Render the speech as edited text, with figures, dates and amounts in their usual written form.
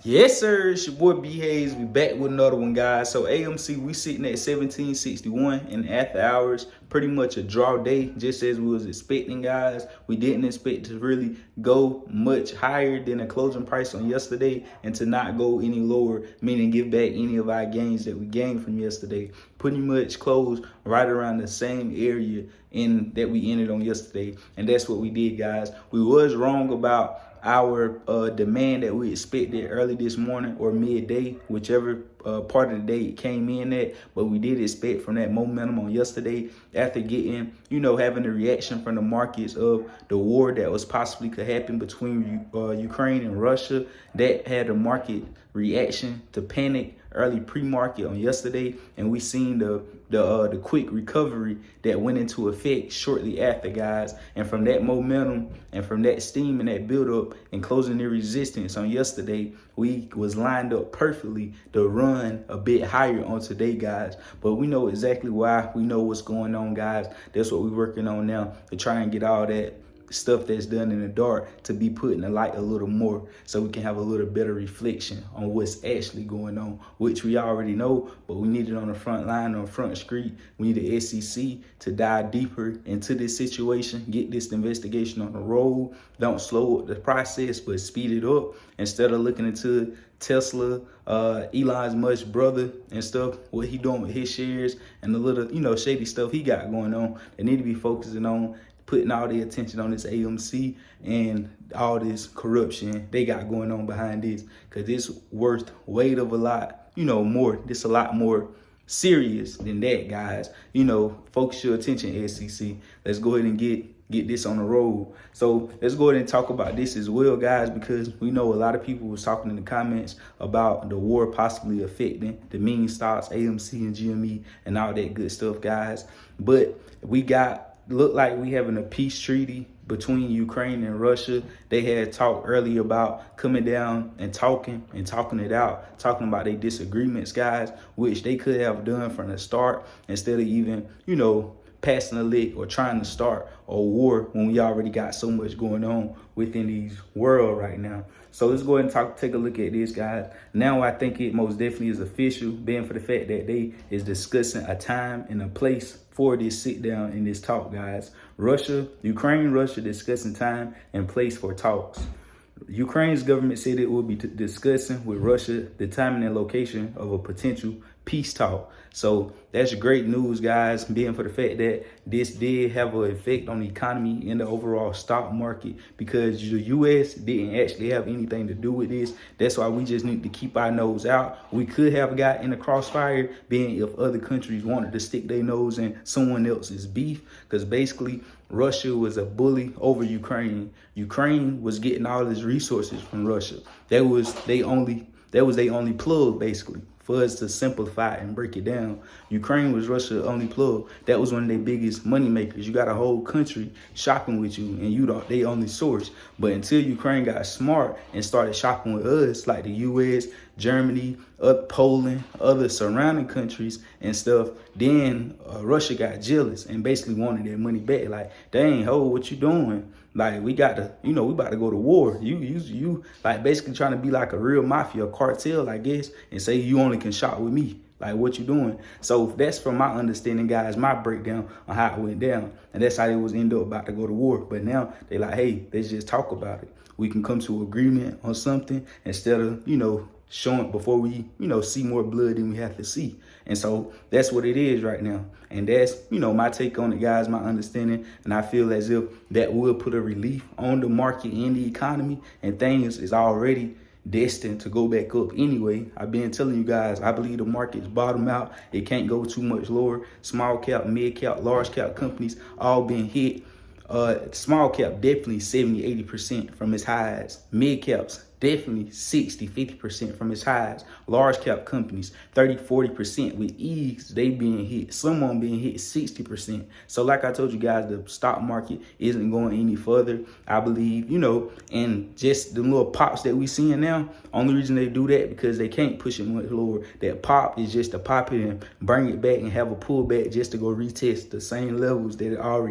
Yes, sir. It's your boy B Hayes. We back with another one, guys. So AMC, we sitting at 1761 in after hours. Pretty much a draw day, just as we was expecting, guys. We didn't expect to really go much higher than the closing price on yesterday, and to not go any lower, meaning give back any of our gains that we gained from yesterday. Pretty much closed right around the same area in that we ended on yesterday, and that's what we did, guys. We was wrong about our demand that we expected early this morning or midday, whichever part of the day it came in at. But we did expect from that momentum on yesterday, after getting, having a reaction from the markets of the war that was possibly could happen between Ukraine and Russia, that had a market reaction to panic early pre-market on yesterday, and we seen the quick recovery that went into effect shortly after, guys. And from that momentum and from that steam and that build up and closing the resistance on yesterday, we was lined up perfectly to run a bit higher on today, guys. But we know exactly why. We know what's going on, guys. That's what we're working on now, to try and get all that stuff that's done in the dark to be put in the light a little more, so we can have a little better reflection on what's actually going on, which we already know, but we need it on the front line, on Front Street. We need the SEC to dive deeper into this situation, get this investigation on the road. Don't slow up the process, but speed it up. Instead of looking into Tesla, Elon's much brother and stuff, what he doing with his shares and the little, shady stuff he got going on, they need to be focusing on putting all their attention on this AMC and all this corruption they got going on behind this, because it's worth weight of a lot, more. This a lot more serious than that, guys. Focus your attention, SEC. Let's go ahead and get this on the road. So let's go ahead and talk about this as well, guys, because we know a lot of people was talking in the comments about the war possibly affecting the meme stocks, AMC and GME and all that good stuff, guys. But we look like we having a peace treaty between Ukraine and Russia. They had talked earlier about coming down and talking it out, talking about their disagreements, guys, which they could have done from the start instead of even, passing a lick or trying to start a war when we already got so much going on within these world right now. So let's go ahead and take a look at this, guys. Now I think it most definitely is official, being for the fact that they is discussing a time and a place for this sit down and this talk, guys. Ukraine, Russia discussing time and place for talks. Ukraine's government said it will be discussing with Russia the timing and location of a potential peace talk. So that's great news, guys, being for the fact that this did have an effect on the economy and the overall stock market, because the U.S. didn't actually have anything to do with this. That's why we just need to keep our nose out. We could have got in the crossfire, being if other countries wanted to stick their nose in someone else's beef, because basically Russia was a bully over Ukraine. Ukraine was getting all its resources from Russia. That was their only plug, basically. For us to simplify and break it down, Ukraine was Russia's only plug. That was one of their biggest money makers. You got a whole country shopping with you, and they only source. But until Ukraine got smart and started shopping with us, like the U.S., Germany, Poland, other surrounding countries and stuff, then Russia got jealous and basically wanted their money back. Like, dang, ho, what you doing? Like, we got to, we about to go to war. You like basically trying to be like a real mafia cartel, I guess, and say you only can shop with me. Like, what you doing? So that's from my understanding, guys, my breakdown on how it went down. And that's how they was end up about to go to war. But now they like, hey, let's just talk about it. We can come to agreement on something instead of, showing before we, see more blood than we have to see. And so that's what it is right now. And that's, my take on it, guys, my understanding. And I feel as if that will put a relief on the market and the economy, and things is already destined to go back up anyway. I've been telling you guys, I believe the market's bottom out. It can't go too much lower. Small cap, mid cap, large cap companies all being hit. Small cap definitely 70-80% from its highs. Mid caps definitely 60-50% from its highs. Large cap companies 30-40% with ease. They being hit. Some of them being hit 60%. So like I told you guys, the stock market isn't going any further, I believe, and just the little pops that we seeing now, only reason they do that because they can't push it much lower. That pop is just to pop it and bring it back and have a pullback just to go retest the same levels that it already